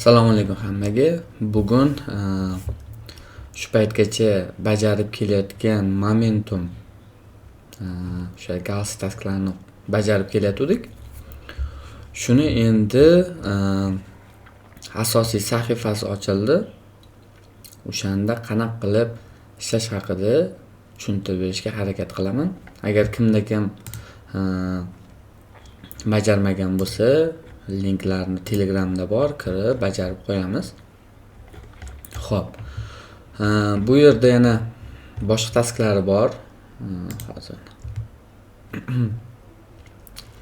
Assalomu alaykum hammaga. Bugun shu paytgacha bajarib kelayotgan momentum o'sha Galaxy tasklarni bajarib kelayotgandik. Shuni endi asosiy sahifasi ochildi. O'shanda qanaqa qilib ishlash haqida tushuntirib berishga harakat qilaman. Agar kimda kim bajarmagan bo'lsa, linklarni Telegramda bor, kirib bajarib qo'yamiz. Xo'p. Bu yerda yana boshqa tasklari bor. Hozir.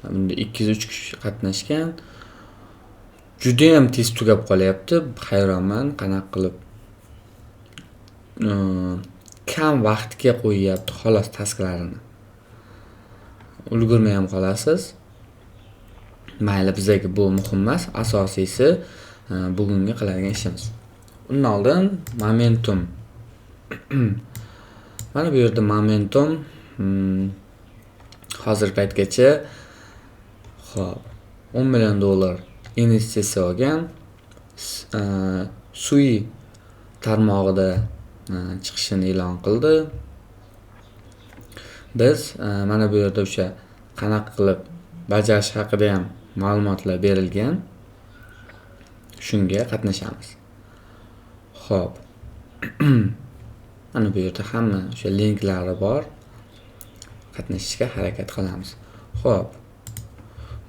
Bunda 203 kishi qatnashgan. Juda ham tez tugab qolyapti. Hayronman, qanaqa qilib kam vaqtga qo'yyapti xolos tasklarini. Ulgurmay ham qolasiz. Mayli, bizga bu muhim emas. Asosiysi bugungi qiladigan ishimiz. Undan oldin momentum. Mana bu yerda momentum hozir paytgacha xo'p, $10 million investitsiya olgan. Sui tarmog'ida chiqishini e'lon qildi. Biz mana bu yerda o'sha qanaqa qilib bajarish haqida ham ma'lumotlar berilgan. Shunga qatnashamiz. Xo'p. Mana bu yerda hamma o'sha linklari bor. Qatnashishga harakat qilamiz. Xo'p.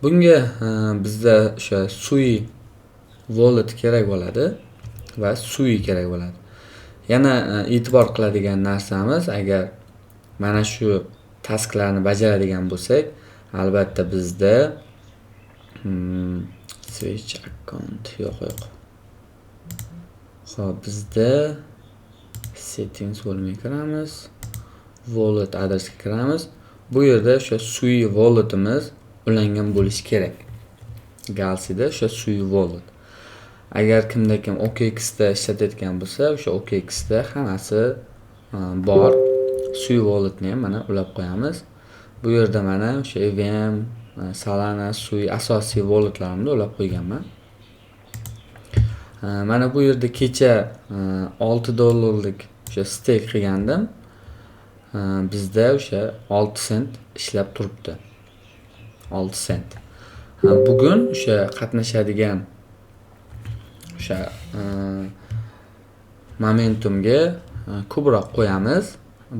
Bunga bizda o'sha Sui wallet kerak bo'ladi va Sui kerak bo'ladi. Yana e'tibor qiladigan narsamiz, agar mana shu tasklarni bajaradigan bo'lsak, albatta bizda switch account yo'q. Xo'p, bizda settings bo'lmay kiramiz. Wallet adresga kiramiz. Bu yerda o'sha Sui walletimiz ulangan bo'lishi kerak. Galaxy'da o'sha Sui wallet. Agar kimda kim OKXda ishlatayotgan bo'lsa, o'sha OKXda hammasi bor. Sui walletni ham mana ulab qo'yamiz. Bu yerda mana o'sha EVM, Solana, Sui asosiy walletlarimni ulab qo'yganman. Mana bu yerda kecha $6 o'sha stake qilgandim. Bizda o'sha 6 sent ishlab turibdi. 6 sent. Bugun o'sha qatnashadigan o'sha momentumga ko'proq qo'yamiz.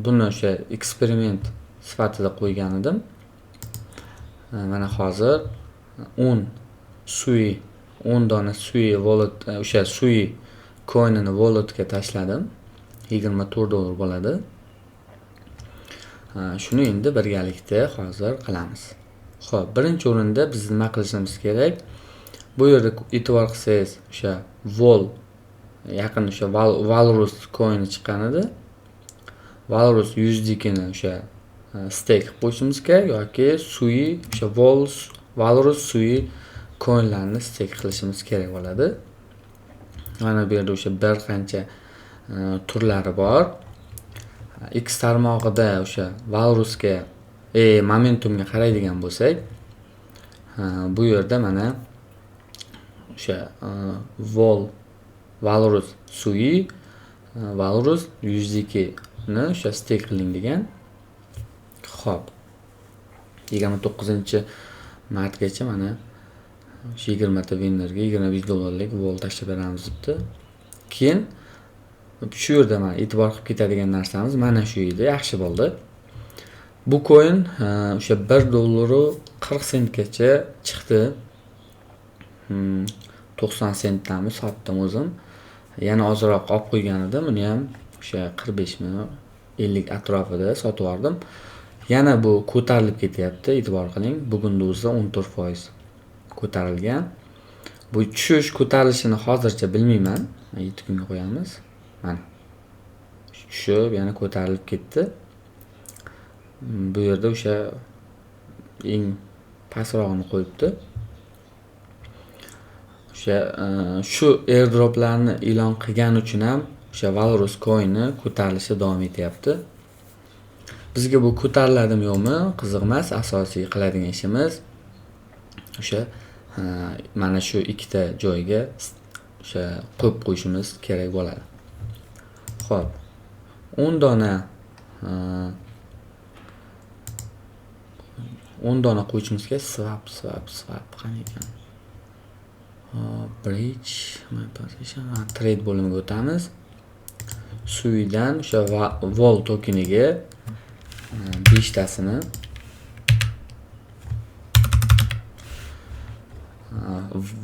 Buni o'sha eksperiment sifatida qo'ygan edim. Mana hozir 10 dona Sui wallet, o'sha Sui coin'ini walletga tashladim. $24 bo'ladi. Shuni endi birgalikda hozir qilamiz. Xo'p, birinchi o'rinda biz nima qilishimiz kerak? Bu yerda e'tibor qilsangiz, o'sha yaqin o'sha Walrus coin'i chiqqan edi. Walrus USDT'ni o'sha stake qilib qo'yishimiz kerak yoki Sui o'sha Walrus Sui coinlarni stake qilishimiz kerak bo'ladi. Mana bu yerda o'sha bir qancha turlari bor. X tarmog'ida o'sha Walrusga momentumga qaraydigan bo'lsak, bu yerda mana o'sha Walrus Sui Walrus USDT ni o'sha stake qiling degan. Xo'p. 29-martgacha mana o'sha 20 ta winnerga $25 vol tashlab beramiz debdi. Keyin shu yerda mana e'tibor qilib ketadigan narsamiz mana shu edi, yaxshi bo'ldi. Bu coin o'sha $1.40 centgacha chiqdi. 90 centdanmi sotdim o'zim. Yana ozroq olib qo'ygan edim. Uni ham o'sha 45 mi 50 atrofida sotib oldim. Yana bu ko'tarilib ketyapti, e'tibor qiling. Bugunda o'zi 14% ko'tarilgan. Bu tushish ko'tarilishini hozircha bilmayman. 7 kunga qo'yamiz. Mana. Tushib, yana ko'tarilib ketdi. Bu yerda o'sha eng pastrog'ini qo'yibdi. Shu airdroplarni e'lon qilgani uchun ham o'sha Walrus coin'i ko'tarilishi davom etyapti. Bizga bu ko'tariladimi yo'qmi qiziq emas. Asosiy qiladigan ishimiz o'sha mana shu ikkita joyga o'sha qo'yib qo'yishimiz kerak bo'ladi. Xo'p, 10 dona 10 dona qo'yishimiz kerak. Swap qani ekan? Bridge, my position, trade bo'limiga o'tamiz. Suidan o'sha vol tokeniga 5 tasini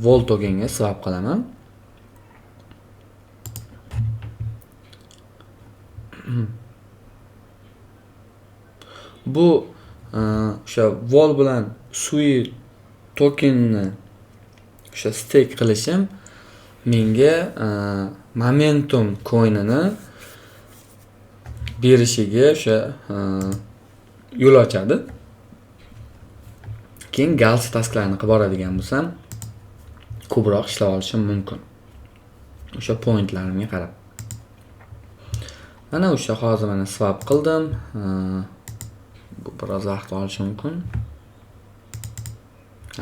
vol tokenga swap qilaman. Bu o'sha vol bilan sui tokenni o'sha stake qilishim menga momentum coinini berishiga o'sha yo'l ochadi. Keyin galaxy tasklarni qilib boradigan bo'lsam, ko'proq ishlab olishim mumkin. O'sha pointlarimga qarab. Mana o'sha hozir mana swap qildim. Bu biroz vaqt olishi mumkin.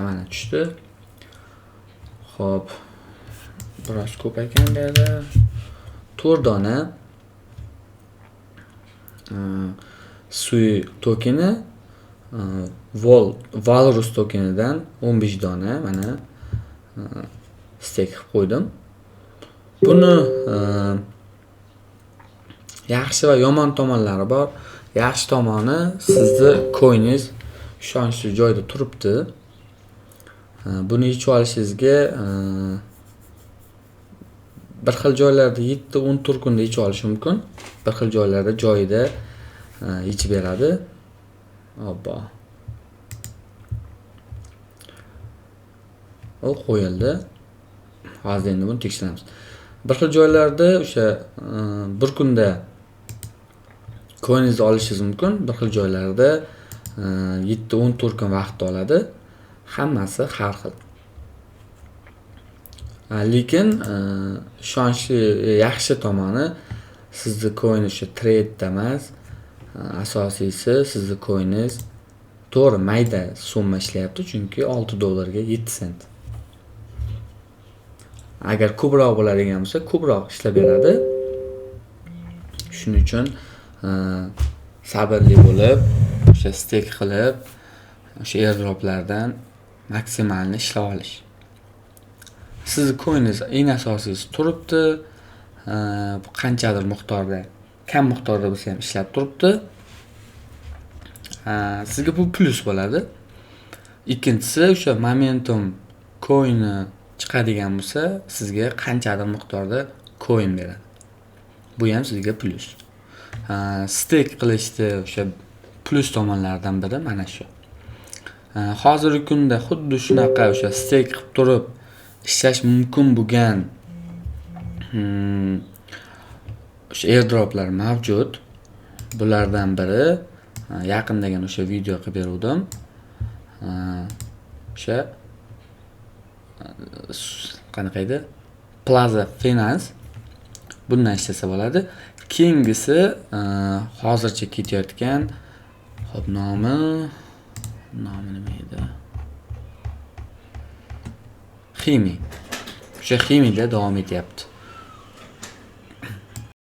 Mana tushdi. Xo'p. Biroz ko'p ekan bu yerda. 4 dona Sui tokeni Walrus tokenidan 15 dona mana stake qilib qo'ydim. Buni yaxshi va yomon tomonlari bor. Yaxshi tomoni, sizni coiningiz ishonchli joyda turibdi. Buni yechib olishingizga bir xil joylarda 7-10 kunda yechib olish mumkin. Bir xil joylarda joyida yechib beradi. Obbo. O qo'yildi. Hozir endi buni tekshiramiz. Bir xil joylarda o'sha bir kunda coiningizni olishingiz mumkin. Bir xil joylarda 7-14 kun vaqt oladi. Hammasi har xil. Lekin ishonchli yaxshi tomoni sizni coin o'sha trade emas. Asosiysi sizni coiningiz to'g'ri mayda summa ishlayapti, chunki $6 ga 7 sent. Agar ko'proq bo'ladigan bo'lsa, ko'proq ishlab beradi. Shuning uchun sabrli bo'lib, o'sha stake qilib, o'sha airdroplardan maksimalni ishlab olish. Sizni coiningiz eng asosiysi turibdi. Qanchadir miqdorda, kam miqdorda bo'lsa ham ishlab turibdi. Sizga bu plus bo'ladi. Ikkinchisi o'sha momentum coin'i chiqadigan bo'lsa, sizga qanchadir miqdorda coin beradi. Bu ham sizga plus. Stake qilishda o'sha plus tomonlardan biri mana shu. Hozirgi kunda xuddi shunaqa o'sha stake qilib turib ishlash mumkin bo'lgan o'sha airdroplar mavjud. Bulardan biri yaqindagina o'sha video qilib beruvdim. O'sha qanaqa edi? Plaza Finance bundan ishlasa bo'ladi. Keyingisi hozircha ketayotgan, xo'p, nomi nima edi? Ximi. O'sha Ximida davom etyapti.